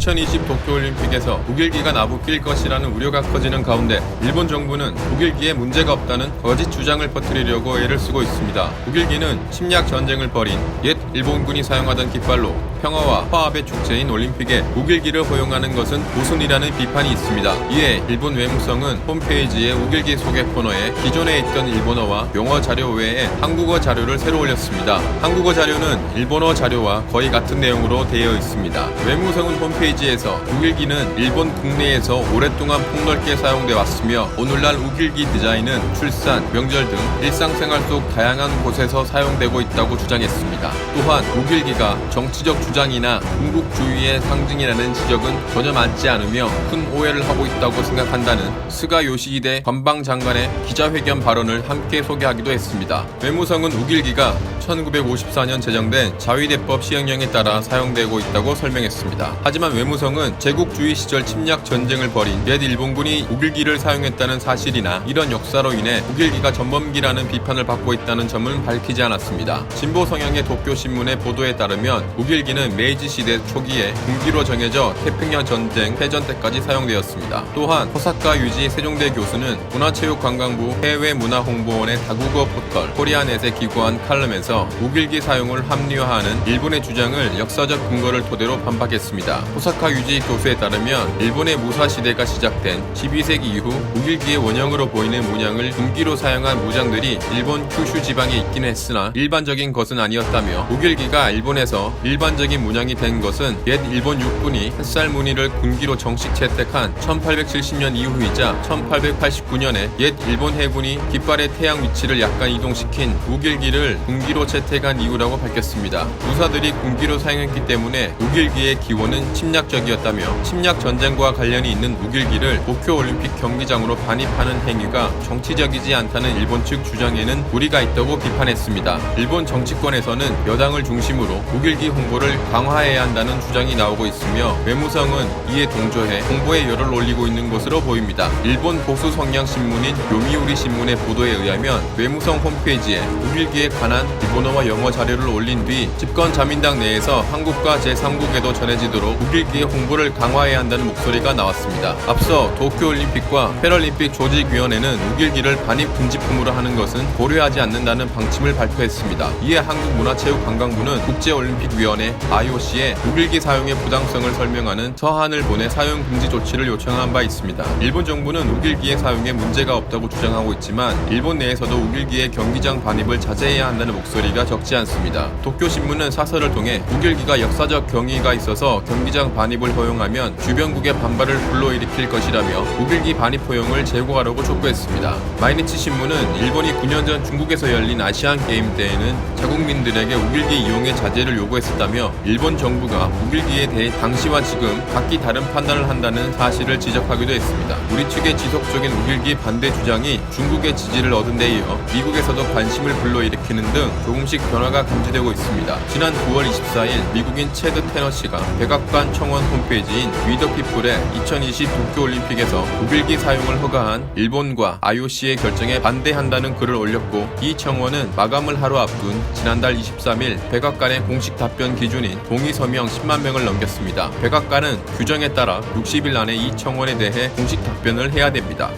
2020 도쿄올림픽에서 독일기가 나부낄 것이라는 우려가 커지는 가운데 일본 정부는 독일기에 문제가 없다는 거짓 주장을 퍼뜨리려고 애를 쓰고 있습니다. 독일기는 침략 전쟁을 벌인 옛 일본군이 사용하던 깃발로 평화와 화합의 축제인 올림픽에 독일기를 허용하는 것은 모순이라는 비판이 있습니다. 이에 일본 외무성은 홈페이지에 우길기 소개 코너에 기존에 있던 일본어와 영어 자료 외에 한국어 자료를 새로 올렸습니다. 한국어 자료는 일본어 자료와 거의 같은 내용으로 되어 있습니다. 외무성은 홈페이지에서 우길기는 일본 국내에서 오랫동안 폭넓게 사용돼 왔으며 오늘날 우길기 디자인은 출산, 명절 등 일상생활 속 다양한 곳에서 사용되고 있다고 주장했습니다. 또한 우길기가 정치적 주장이나 군국주의의 상징이라는 지적은 전혀 맞지 않으며 큰 오해를 하고 있다고 생각한다는 스가 요시히데 관방장관의 기자회견 발언을 함께 소개하기도 했습니다. 외무성은 우길기가 1954년 제정된 자위대법 시행령에 따라 사용되고 있다고 설명했습니다. 하지만 외무성은 제국주의 시절 침략 전쟁을 벌인 옛 일본군이 우길기를 사용했다는 사실이나 이런 역사로 인해 우길기가 전범기라는 비판을 받고 있다는 점은 밝히지 않았습니다. 진보 성향의 도쿄신문의 보도에 따르면 우길기는 메이지 시대 초기에 군기로 정해져 태평양 전쟁 패전 때까지 사용되었습니다. 또한 호사카 유지 세종대 교수는 문화체육관광부 해외문화홍보원의 다국어 포털 코리아넷에 기고한 칼럼에서 우길기 사용을 합리화하는 일본의 주장을 역사적 근거를 토대로 반박했습니다. 호사카 유지 교수에 따르면 일본의 무사시대가 시작된 12세기 이후 우길기의 원형으로 보이는 문양을 군기로 사용한 무장들이 일본 큐슈 지방에 있긴 했으나 일반적인 것은 아니었다며 우길기가 일본에서 일반적인 문양이 된 것은 옛 일본 육군이 햇살 무늬를 군기로 정식 채택한 1870년 이후이자 1889년에 옛 일본 해군이 깃발의 태양 위치를 약간 이동시킨 우길기를 군기로 채택한 이유라고 밝혔습니다. 무사들이 군기로 사용했기 때문에 우길기의 기원은 침략적이었다며 침략 전쟁과 관련이 있는 우길기를 도쿄올림픽 경기장으로 반입하는 행위가 정치적이지 않다는 일본 측 주장에는 무리가 있다고 비판했습니다. 일본 정치권에서는 여당을 중심으로 우길기 홍보를 강화해야 한다는 주장이 나오고 있으며 외무성은 이에 동조해 홍보에 열을 올리고 있는 것으로 보입니다. 일본 보수 성향 신문인 요미우리 신문의 보도에 의하면 외무성 홈페이지에 우길기에 관한 일본어와 영어 자료를 올린 뒤 집권 자민당 내에서 한국과 제3국에도 전해지도록 우길기의 홍보를 강화해야 한다는 목소리가 나왔습니다. 앞서 도쿄올림픽과 패럴림픽 조직위원회는 우길기를 반입 금지품으로 하는 것은 고려하지 않는다는 방침을 발표했습니다. 이에 한국문화체육관광부는 국제올림픽위원회 IOC에 우길기 사용의 부당성을 설명하는 서한을 보내 사용 금지 조치를 요청한 바 있습니다. 일본 정부는 우길기의 사용에 문제가 없다고 주장하고 있지만 일본 내에서도 우길기의 경기장 반입을 자제해야 한다는 목소리가 적지 않습니다. 도쿄신문은 사설을 통해 우길기가 역사적 경위가 있어서 경기장 반입을 허용하면 주변국의 반발을 불러일으킬 것이라며 우길기 반입 허용을 제고하라고 촉구했습니다. 마이니치 신문은 일본이 9년 전 중국에서 열린 아시안 게임 때에는 자국민들에게 우길기 이용의 자제를 요구했었다며 일본 정부가 우길기에 대해 당시와 지금 각기 다른 판단을 한다는 사실을 지적하기도 했습니다. 우리 측의 지속적인 우길기 반대 주장이 중국의 지지를 얻은 데 이어 미국에서도 관심을 불러일으키는 등 조금씩 변화가 감지되고 있습니다. 지난 9월 24일 미국인 체드 테너시가 백악관 청원 홈페이지인 위더피플의 2020 도쿄올림픽에서 우길기 사용을 허가한 일본과 IOC의 결정에 반대한다는 글을 올렸고 이 청원은 마감을 하루 앞둔 지난달 23일 백악관의 공식 답변 기준인 동의 서명 10만 명을 넘겼습니다. 백악관은 규정에 따라 60일 안에 이 청원에 대해 공식 답변을 해야 됩니다.